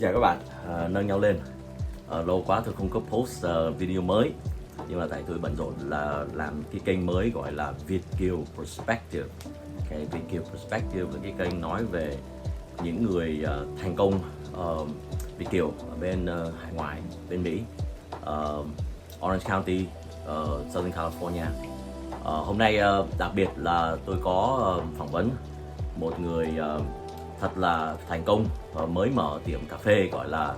Chào các bạn, nâng nhau lên. Lâu quá tôi không có post video mới, nhưng mà tại tôi bận rộn là làm cái kênh mới gọi là Việt Kiều Perspective. Cái Việt Kiều Perspective là cái kênh nói về những người thành công Việt Kiều ở bên hải ngoại, bên Mỹ, Orange County, Southern California. Hôm nay đặc biệt là tôi có phỏng vấn một người thật là thành công và mới mở tiệm cà phê gọi là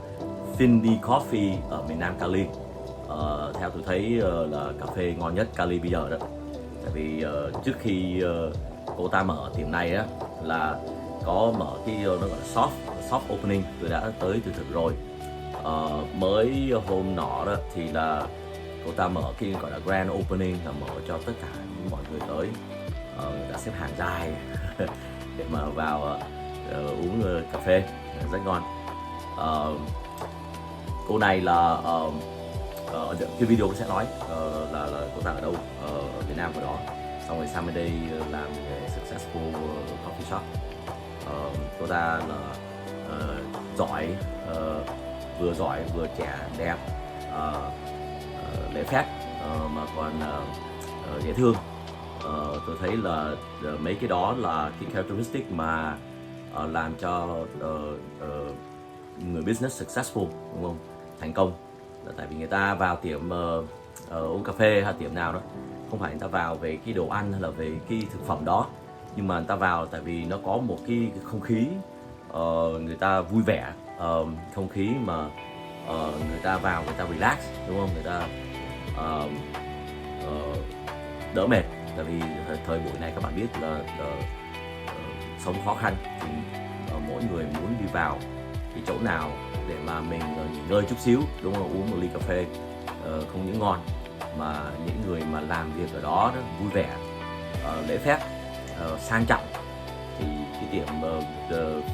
Findi Coffee ở miền Nam Cali. Theo tôi thấy là cà phê ngon nhất Cali bây giờ đó. Tại vì trước khi cô ta mở tiệm này á, là có mở cái nó gọi là soft opening, tôi đã tới tôi thử rồi. Mới hôm nọ đó thì là cô ta mở cái gọi là grand opening, là mở cho tất cả mọi người tới, người ta xếp hàng dài để mà vào uống cà phê rất ngon. Cô này là cái video sẽ nói là cô ta ở đâu, ở Việt Nam ở đó, xong rồi sang bên đây làm về successful coffee shop. Cô ta là giỏi, vừa giỏi vừa trẻ đẹp, lễ phép, mà còn dễ thương. Tôi thấy là mấy cái đó là cái characteristic mà làm cho người business successful, đúng không, thành công. Là tại vì người ta vào tiệm uống cà phê hay tiệm nào đó, không phải người ta vào về cái đồ ăn hay là về cái thực phẩm đó, nhưng mà người ta vào tại vì nó có một cái không khí, người ta vui vẻ, không khí mà người ta vào người ta relax, đúng không, người ta đỡ mệt. Tại vì thời buổi này các bạn biết là sống khó khăn, thì mỗi người muốn đi vào cái chỗ nào để mà mình nghỉ ngơi chút xíu, đúng không, uống một ly cà phê không những ngon mà những người mà làm việc ở đó, vui vẻ, lễ phép, sang trọng. Thì cái tiệm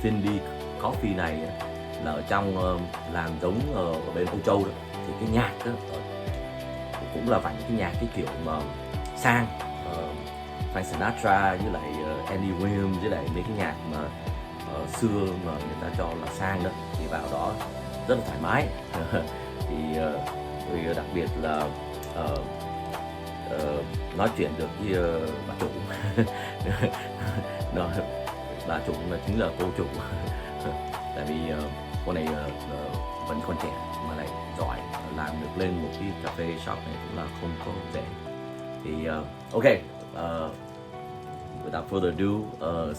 Findi Coffee này là ở trong làm giống ở bên Âu Châu đó, thì cái nhạc đó cũng là phải những cái nhạc cái kiểu mà sang, Frank Sinatra với lại Andy Williams, với lại mấy cái nhạc mà xưa mà người ta cho là sang đó, thì vào đó rất là thoải mái. Thì tôi đặc biệt là nói chuyện được với bà chủ. Bà chủ là chính là cô chủ. Tại vì cô này vẫn còn trẻ mà lại giỏi, làm được lên một cái cà phê shop này cũng là không có dễ. Thì ok, without further ado,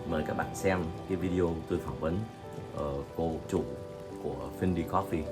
mời các bạn xem cái video tôi phỏng vấn cô chủ của Findi Coffee.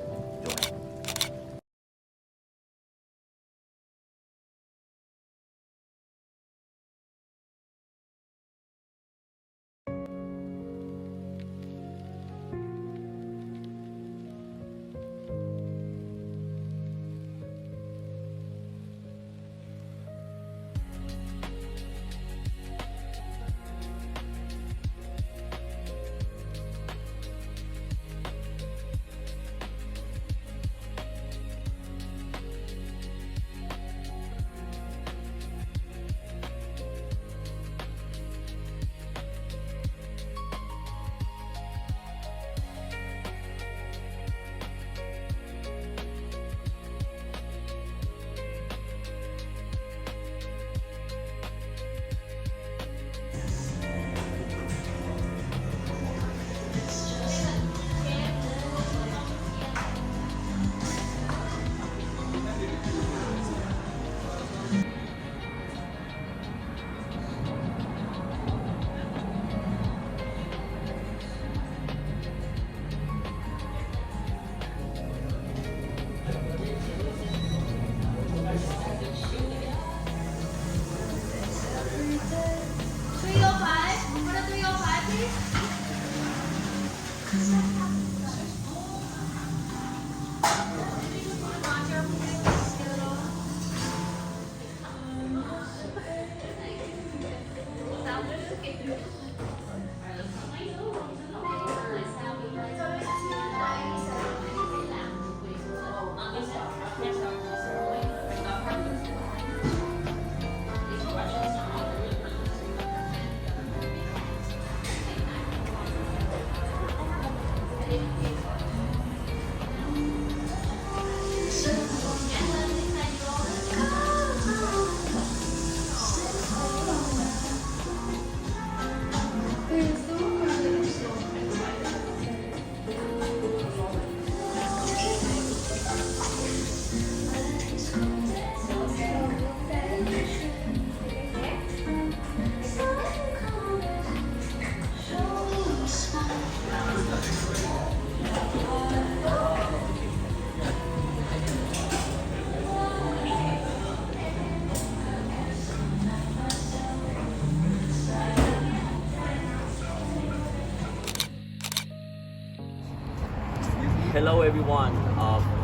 Hello everyone,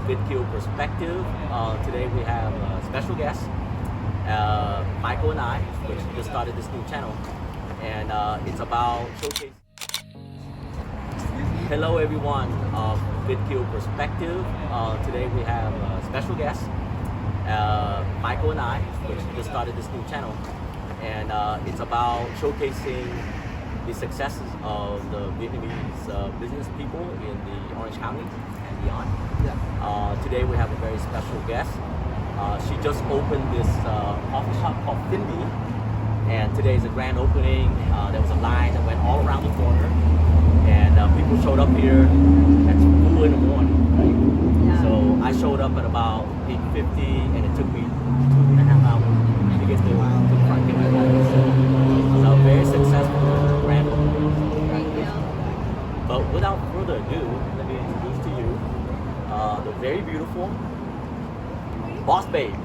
VidQ Perspective. Today we have a special guest, Michael and I, which just started this new channel, and it's about showcasing. Hello everyone, VidQ Perspective. Today we have a special guest, Michael and I, which just started this new channel, and it's about showcasing the successes of the Vietnamese business people in the Orange County and beyond. Yeah. Today we have a very special guest. She just opened this coffee shop called Findi, and today is a grand opening. There was a line that went all around the corner, and people showed up here at 2 in the morning. Right? Yeah. So I showed up at about 8:50, and it took me 2.5 hours to get to the front door. So very successful grand opening. Thank you. But without further ado, let me introduce to you the very beautiful boss babe,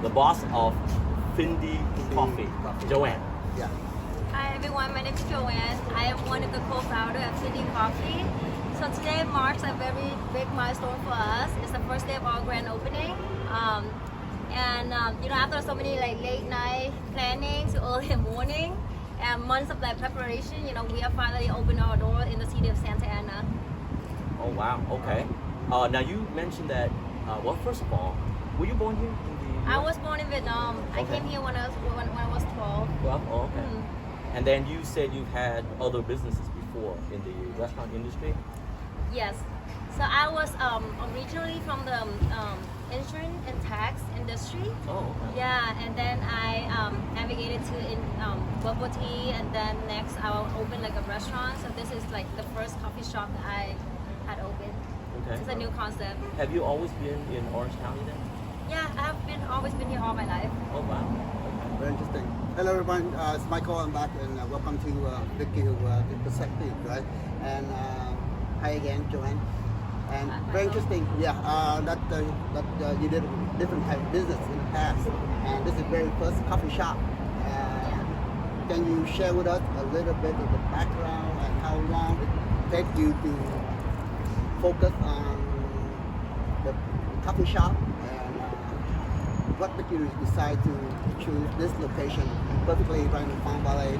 the boss of Findi Coffee, Joanne. Yeah. Hi everyone, my name is Joanne. I am one of the co-founders of Findi Coffee. So today marks a very big milestone for us. It's the first day of our grand opening. After so many late night planning to early morning and months of preparation, we have finally opened our door in the city of Santa Ana. Oh wow, okay. Now you mentioned that, first of all, were you born here in the I was born in Vietnam. I Okay. came here when I was 12. Well, oh, okay. Mhm. And then you said you've had other businesses before in the restaurant industry? Yes. So I was originally from the insurance and tax industry. Oh, okay. Yeah, and then I navigated to bubble tea, and then next I'll open a restaurant. So this is the first coffee shop that I had opened. Okay. It's a new concept. Have you always been in Orange County then? Yeah, I've always been here all my life. Oh wow. Very interesting. Hello everyone, it's Michael. I'm back and welcome to VidQ Perspective, right? And hi again, Joanne. And Hi, very Michael. interesting. Yeah. That you did different type of business in the past, and this is the very first coffee shop. Can you share with us a little bit of the background and how long it takes you to focus on the coffee shop, and what made you decide to choose this location, perfectly right in Palm Valley,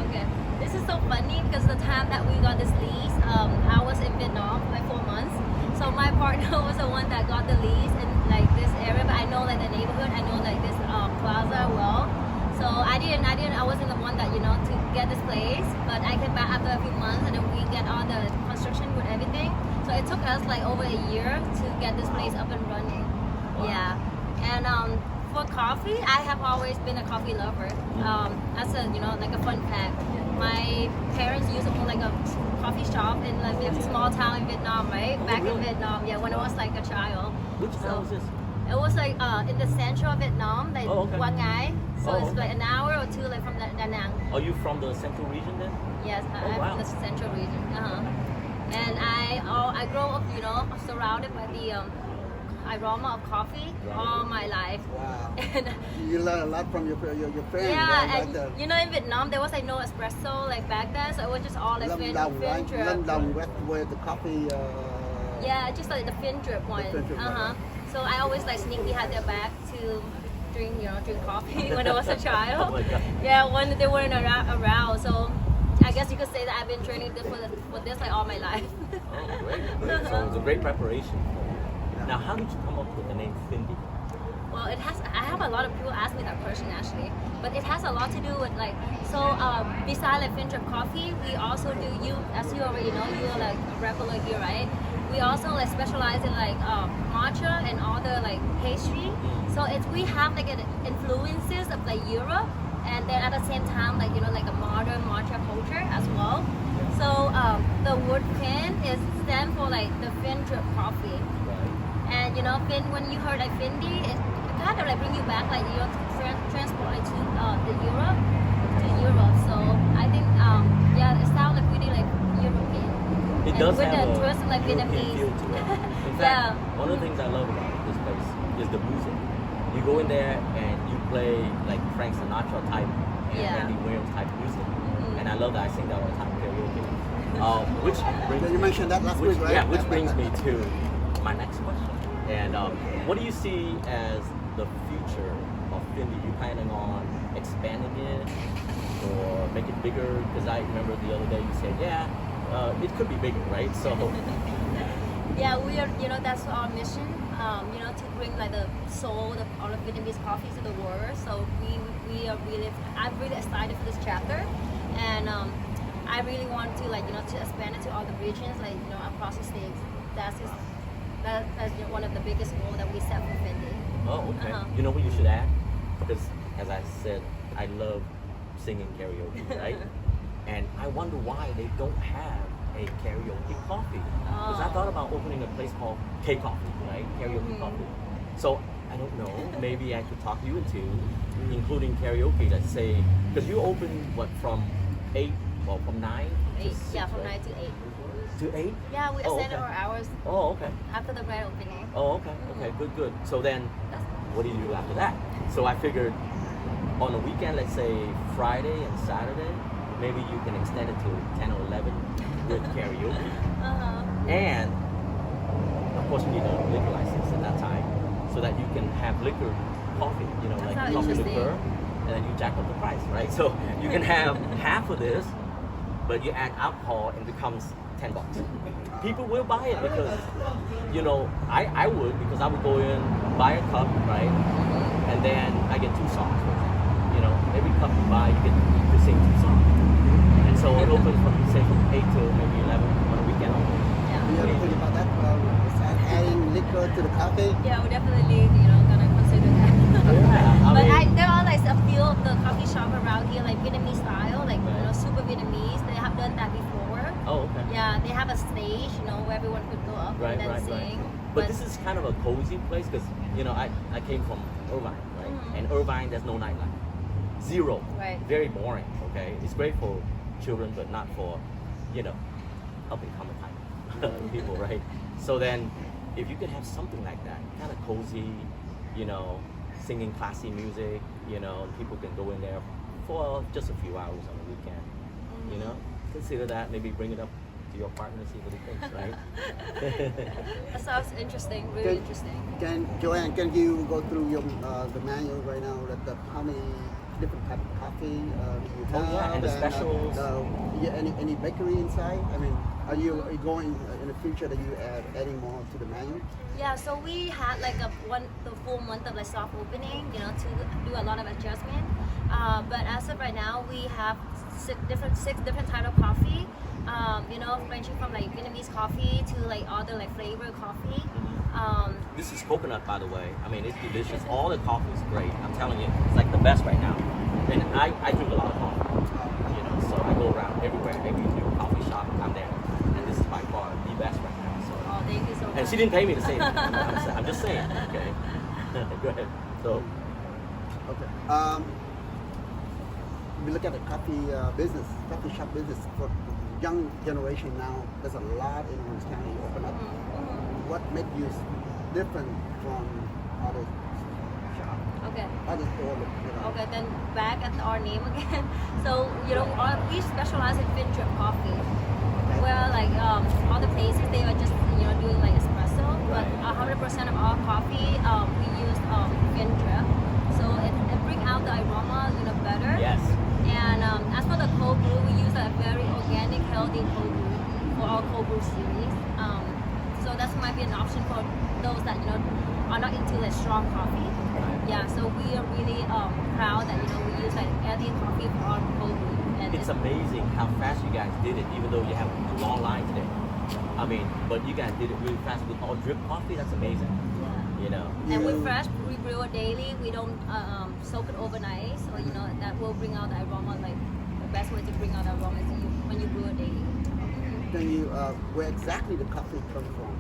Okay. This is so funny because the time that we got this lease, I was in Vietnam for 4 months. So my partner was the one that got the lease in this area, but I know the neighborhood, I know this plaza well. So I wasn't the one that to get this place, but I came back after a few months and then we get all the construction with everything. So it took us over a year to get this place up and running. Yeah, and for coffee, I have always been a coffee lover. That's a fun fact. My parents used to own a coffee shop in a small town in Vietnam, right? Oh, Back really? in Vietnam, yeah, when I was a child. Which town is this? It was in the central of Vietnam, Oh, okay. Quang Ngai. So Oh, it's okay. an hour or two from Da Nang. Are you from the central region then? Yes, Oh, I'm wow. from the central region. And I grew up, surrounded by the aroma of coffee Right. all my life. Wow. And You learn a lot from your friends. yeah, and in Vietnam there was no espresso back then, so it was just all Lâm fin Đồng, right? drip. Lâm Đồng, where the coffee. Yeah, just the fin drip one. fin drip one. So I always sneak behind their back to drink coffee when I was a child. Oh my God. Yeah, when they weren't around. So I guess you could say that I've been training for this all my life. Oh, great. Great. So it's a great preparation. Now, how did you come up with the name Findi? Well, I have a lot of people ask me that question actually, but it has a lot to do with besides Fincher coffee, we also do as you already know, you're a regular here, right? We also specialize in matcha and all the pastry. So we have influences of Europe, and then at the same time a modern matcha culture as well. So the word Fin is stand for the Fincher coffee. And Fin, when you heard Findi, it kind of bring you back you're transported to Europe. So I think it sounds really European. It And does with have the a twist of European Vietnamese. feel to it. In fact, Yeah. one of the things I love about this place is the music. You go in there and you play Frank Sinatra type and Yeah. Randy Williams type music, and I love that. I sing that all the time karaoke. Which brings Yeah, you mentioned that last week, right? Yeah, which brings me to my next question. And what do you see as the future of Findi? You planning on expanding it or make it bigger? Because I remember the other day you said, it could be bigger, right? So Yeah, we are, that's our mission, to bring like the soul of all of Vietnamese coffee to the world. So I'm really excited for this chapter, and I really want to to expand it to all the regions, across the states. That's one of the biggest goals that we set for Findi. Oh, okay. You know what you should add? Because as I said, I love singing karaoke, right? And I wonder why they don't have a karaoke coffee. Because I thought about opening a place called K-Coffee, right? Karaoke coffee. So I don't know, maybe I could talk you into including karaoke, let's say, because you open from 8, well, from 9 to 6, from right? 9 to 8. To 8? Yeah, we extended okay. our hours Oh, okay. after the grand opening. Oh, okay. Okay, good. So then, what do you do after that? So I figured on a weekend, let's say Friday and Saturday, maybe you can extend it to 10 or 11 with karaoke. And of course, you need a liquor license at that time so that you can have liquor coffee, like coffee liquor, and then you jack up the price, right? So you can have half of this, but you add alcohol and it becomes $10. People will buy it because, I would, because I would go in, buy a cup, right? And then I get 2 songs with it. Every cup you buy, you get to sing 2 songs. And so it opens from 8 to maybe 11 on a weekend only. You ever think about that? Adding liquor to the coffee? Yeah, we're definitely, gonna consider that. Yeah, But there are a few of the coffee shop around here, like Vietnamese style, super Vietnamese. They have done that before. Oh, okay. Yeah, they have a stage, where everyone could go up and then sing. But this is kind of a cozy place because, I came from Irvine, right? And Irvine, there's no nightlife. Zero. Right. Very boring, okay? It's great for children, but not for, up and coming type people, right? So then, if you could have something like that, kind of cozy, singing classy music, people can go in there for just a few hours on the weekend, consider that, maybe bring it up to your partner, see what he thinks, right? That sounds interesting, really interesting. Joanne, can you go through your the manual right now? How many different type of coffee you have? And the specials. Any bakery inside? I mean, are you going in the future that you adding more to the menu? Yeah, so we had the full month of soft opening, to do a lot of adjustment. But as of right now, we have 6 different type of coffee. Ranging from Vietnamese coffee to other flavor coffee. This is coconut, by the way. I mean, it's delicious. All the coffee is great. I'm telling you, it's the best right now. And I drink a lot of coffee, so I go around everywhere, every new coffee shop, I'm there. And this is by far the best right now. So. Oh, thank you so much. And she didn't pay me to say that. I'm just saying. Okay. Go ahead. So. Okay. We look at the coffee shop business for young generation now. There's a lot in Orange County open up. What makes you different from other shops? Okay. Other stores, Okay, then back at our name again. So, we specialize in Fin drip coffee. Okay. Well, other places, they are just, doing espresso. But 100% of our coffee, we use Fin drip. So it brings out the aroma, better. Yes. And as for the cold brew, we use a very organic, healthy cold brew for our cold brew series. So that might be an option for those that are not into strong coffee. Yeah, so we are really proud that we use healthy coffee for our cold brew. And it's amazing how fast you guys did it, even though you have a long line today. I mean, but you guys did it really fast with all drip coffee. That's amazing. Yeah. And we're fresh. We brew it daily. We don't soak it overnight. So that will bring out the aroma. The best way to bring out the aroma is when you brew it daily. Can you where exactly the coffee comes from?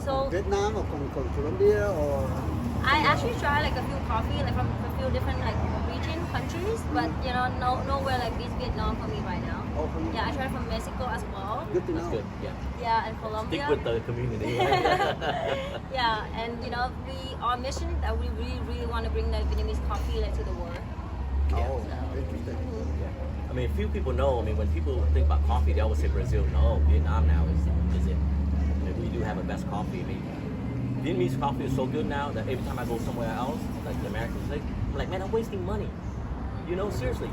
So Vietnam or from Colombia or? I actually tried a few coffee from a few different countries, but nowhere this Vietnam for me right now. Oh, from Yeah, I tried from Mexico as well. Good to know. That's good. Yeah. Yeah, and Colombia. Stick with the community. Yeah, and our mission that we really want to bring the Vietnamese coffee to the world. Oh, interesting. I mean, few people know. I mean, when people think about coffee, they always say Brazil. No, Vietnam now is it. I mean, we do have the best coffee. I mean, Vietnamese coffee is so good now that every time I go somewhere else, like the Americans, I'm like, man, I'm wasting money. You know, seriously,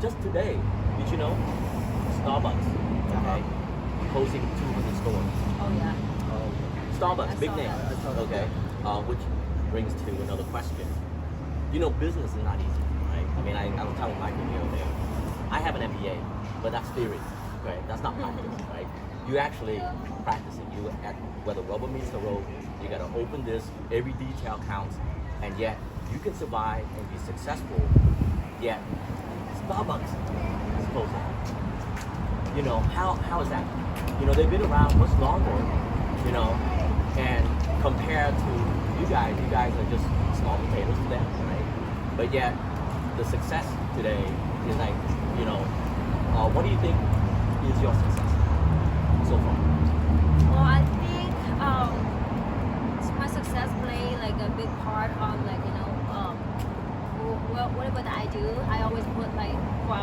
just today, did you know? Starbucks, okay, closing 200 stores. Oh yeah. Starbucks, I big saw name, that. okay, which brings to another question. You know, business is not easy, right? I mean, I was telling Michael the other day, I have an MBA, but that's theory, right? That's not practice, right? You actually practice it. You at where the rubber meets the road, you gotta open this, every detail counts, and yet you can survive and be successful, yet Starbucks is closing. You know, how is that? You know, they've been around much longer, you know, and compared to you guys are just small potatoes to them, right? But yet, the success today is like, you know, what do you think is your success so far? Well, I think my success play like a big part on like whatever that I do. I always put like my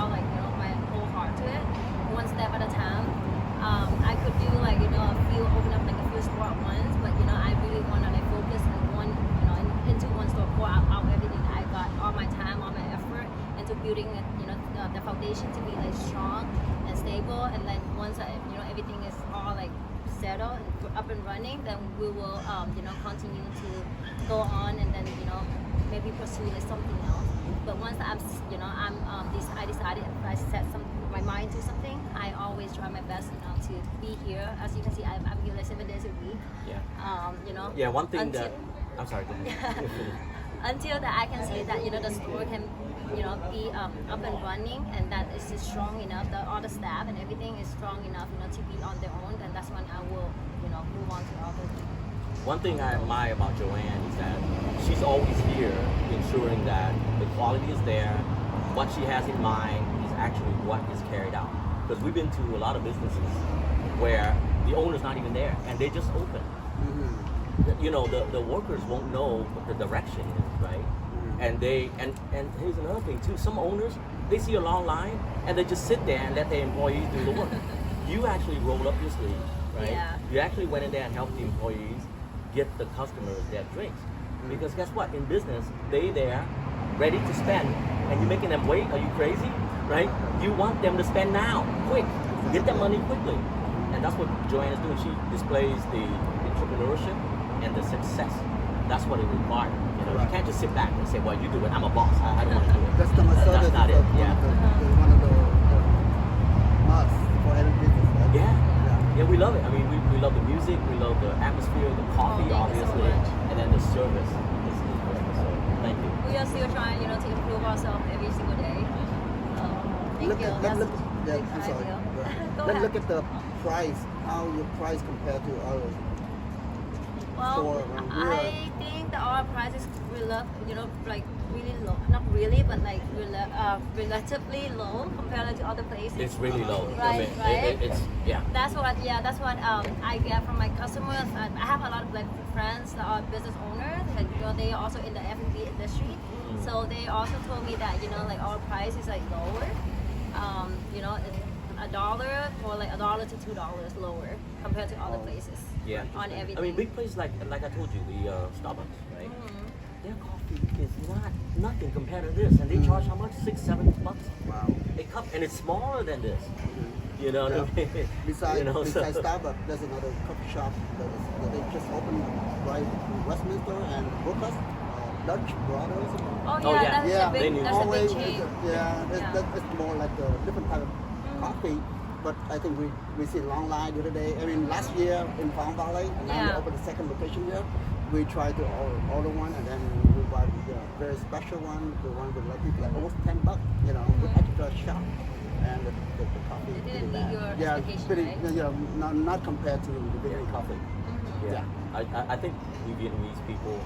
whole heart to it, one step at a time. I could do like open up like a few store at once, but I really want to like focus on one into one store, pour out everything that I got, all my time, all my effort into building the foundation to be like strong and stable. And then once everything is all like settled and up and running, then we will continue to go on and then maybe pursue like something else. But once I decided I set my mind to something, I always try my best to be here. As you can see, I'm here like 7 days a week. Yeah. Yeah, one thing that I'm sorry. Go ahead. Until that I can see that the store can be up and running, and that is strong enough, all the staff and everything is strong enough to be on their own, then that's when I will move on to other things. One thing I admire about Joanne is that she's always here ensuring that the quality is there, what she has in mind is actually what is carried out. Because we've been to a lot of businesses where the owner's not even there and they just open. The workers won't know what the direction is, right? And here's another thing too, some owners, they see a long line and they just sit there and let their employees do the work. You actually rolled up your sleeve, right? Yeah. You actually went in there and helped the employees get the customers their drinks. Because guess what? In business, they there ready to spend and you're making them wait. Are you crazy? Right? You want them to spend now, quick. Get their money quickly. And that's what Joanne is doing. She displays the entrepreneurship and the success. That's what it requires. You can't just sit back and say, well, you do it. I'm a boss. I don't want to do it. Customer service That's not it. Yeah. one of the must for every business. Right? Yeah, we love it. I mean, we love the music, we love the atmosphere, the coffee, thank you so obviously, much. and then the service is great. So, thank you. We are still trying to improve ourselves every single day. Thank you. I'm sorry. Go Let's ahead. look at the price. How your price compared to others. Well, I think that our price is like really low. Not really, but like relatively low compared to other places. It's really low. Right, right. It's That's what I get from my customers. I have a lot of like friends that are business owners, and they are also in the F&B industry. So they also told me that like our price is like lower. $1 or like $1 to $2 lower compared to other places. Yeah. On everything. I mean, big places like I told you, the Starbucks, right? Their coffee is nothing compared to this, and they charge how much? $6-7 bucks. Wow. A cup, and it's smaller than this. You know what I mean? Besides, so- besides Starbucks, there's another coffee shop that they just opened right in Westminster and Brooklyn. Dutch Brothers. Oh yeah, yeah. that's a They big, knew. that's a Always, big chain. it's more like a different type of coffee. But I think we see a long line the other day. I mean, last year in Palm Valley, and now we opened the second location here. We tried to order one, and then we buy the very special one, the one with like almost $10, with extra shot. And the coffee. It didn't pretty meet bad. your expectation, right? Not compared to the Vietnamese coffee. Yeah. I think we Vietnamese people,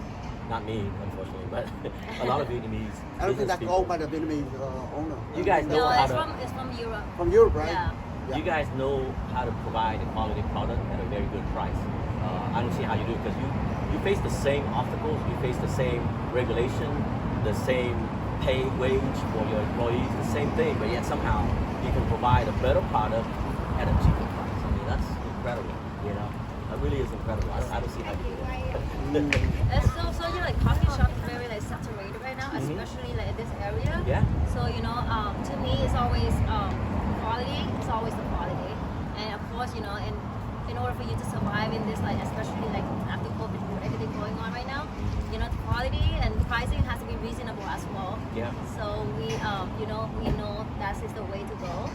not me, unfortunately, but a lot of Vietnamese. I don't think business that's people, owned by the Vietnamese owner. You guys know No, how it's to. from Europe. From Europe, right? Yeah. You guys know how to provide a quality product at a very good price. I don't see how you do it because you face the same obstacles, you face the same regulation, the same pay wage for your employees, the same thing, but yet somehow you can provide a better product at a cheaper price. I mean, that's incredible, you know? That really is incredible. I don't see how you do it. So you know, like coffee shop is very like saturated right now, especially like in this area. Yeah. So you know, to me, it's always quality. It's always the quality, and of course, you know, in order for you to survive in this, like especially like after COVID, with everything going on right now, you know, the quality and pricing has to be reasonable as well. Yeah. So you know, we know that is the way to go.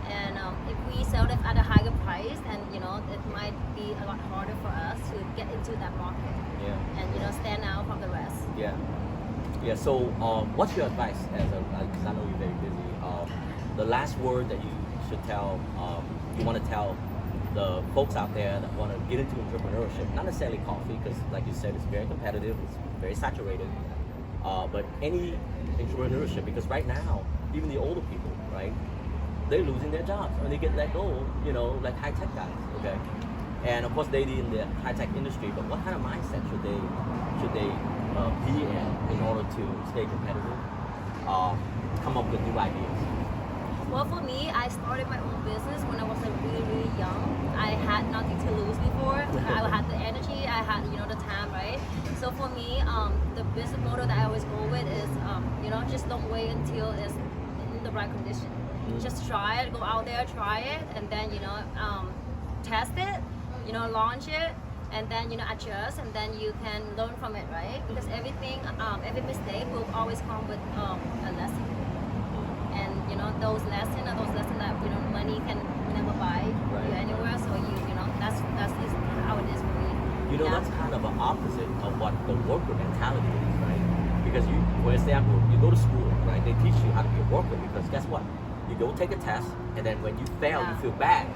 And if we sell it at a higher price, then you know it might be a lot harder for us to get into that market. Yeah. And you know stand out from the rest. Yeah. Yeah. So, what's your advice as a? Because I know you're very busy. The last word that you should tell, you want to tell the folks out there that want to get into entrepreneurship, not necessarily coffee, because like you said, it's very competitive, it's very saturated. But any entrepreneurship, because right now, even the older people, right? They're losing their jobs when they get let go, you know, like high-tech guys, okay? And of course they're in the high-tech industry, but what kind of mindset should they be in order to stay competitive, come up with new ideas? Well, for me, I started my own business when I was like, really young. I had nothing to lose before. I had the energy, I had, you know, the time, right? So for me, the business model that I always go with is, you know, just don't wait until it's in the right condition. Just try it, go out there, try it, and then, you know, test it, you know, launch it, and then, you know, adjust, and then you can learn from it, right? Because everything, every mistake will always come with a lesson. And, you know, those lessons are those lessons that, you know, money can never buy you anywhere, so you know, that's how it is for me. You know, that's kind of an opposite of what the worker mentality is, right? Because you, for example, you go to school, right? They teach you how to be a worker because guess what? You go take a test, and then when you fail, you feel bad,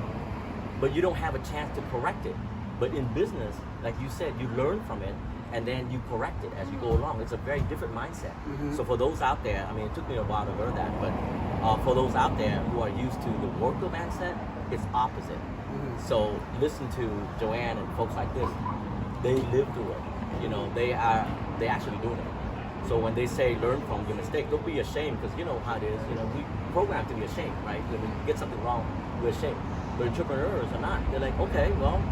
but you don't have a chance to correct it. But in business, like you said, you learn from it, and then you correct it as you go along. It's a very different mindset. So for those out there, I mean, it took me a while to learn that, but for those out there who are used to the worker mindset, it's opposite. So listen to Joanne and folks like this. They live through it. You know, they actually doing it. So when they say learn from your mistake, don't be ashamed because you know how it is. You know, we programmed to be ashamed, right? When we get something wrong, we're ashamed. But entrepreneurs are not. They're like, okay, well,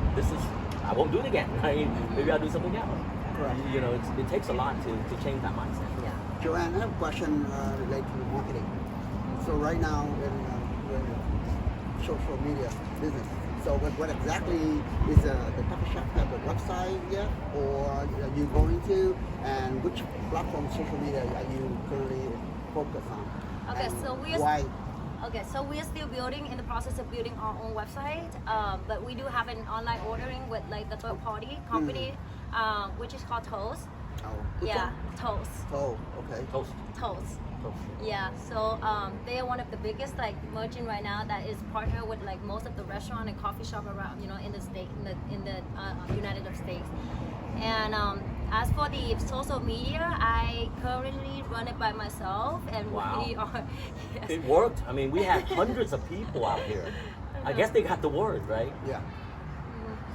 I won't do it again, right? Maybe I'll do something else. Correct. You know, it takes a lot to change that mindset. Yeah. Joanne, I have a question related to marketing. So right now we're in social media business. So what exactly is the coffee shop have a website yet, or are you going to, and which platform social media are you currently focused on? Okay, And so we are why? Okay, so we are still in the process of building our own website, but we do have an online ordering with like the third party company, which is called Toast. Oh, which Yeah, one? Toast. Oh, okay. Toast. Toast. Yeah, so they are one of the biggest like merchant right now that is partnered with like most of the restaurant and coffee shop around, you know, in the state, in the United States. And as for the social media, I currently run it by myself, and Wow. we are. Yes. It worked. I mean, we had hundreds of people out here. I guess they got the word, right? Yeah.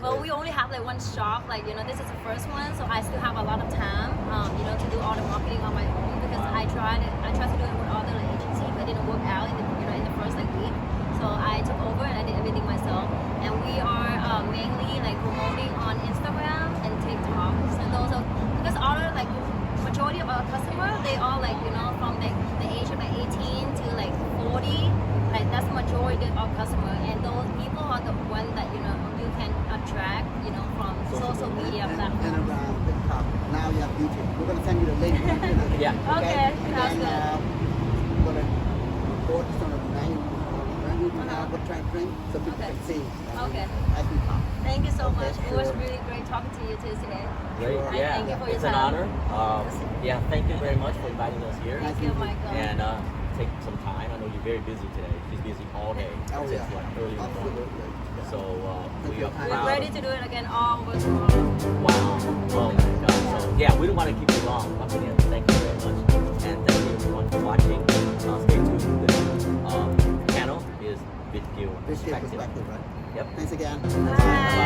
Well, we only have like one shop, like, you know, this is the first one, so I still have a lot of time, you know, to do all the marketing on my own because I tried to do it with other like, agency, but it didn't work out in the, you know, in the first like week. So I took over and I did everything myself, and we are mainly like promoting on Instagram and TikTok. So those are because all of like majority of our customers, they all like, you know, from like the age of like 18 to like 40. Like that's the majority of our customer, and those people are the ones that, you know, you can attract, you know, from social media and platforms. around TikTok. Now you have YouTube. We're gonna send you the link. Yeah. Okay, And sounds then, we're gonna report some of the menu what trying to drink so people Okay. can see. Okay. As we talk. Thank you so Okay, much. It was sure. really great talking to you today. Great. Sure. Yeah. Thank you for your It's an time. honor. Yeah. Thank you very much for inviting us here. Thank you, Michael. And take some time. I know you're very busy today. She's busy all day. Oh, since, yeah. what, early in the morning. Absolutely. So we are We're proud. ready to do it again all over tomorrow. Wow. Oh my God. So yeah, we don't want to keep you long. Once again, thank you very much, and thank you everyone for watching. Stay tuned. The channel is Vidkill This is Perspective. perspective, right? Yep. Thanks again. Bye.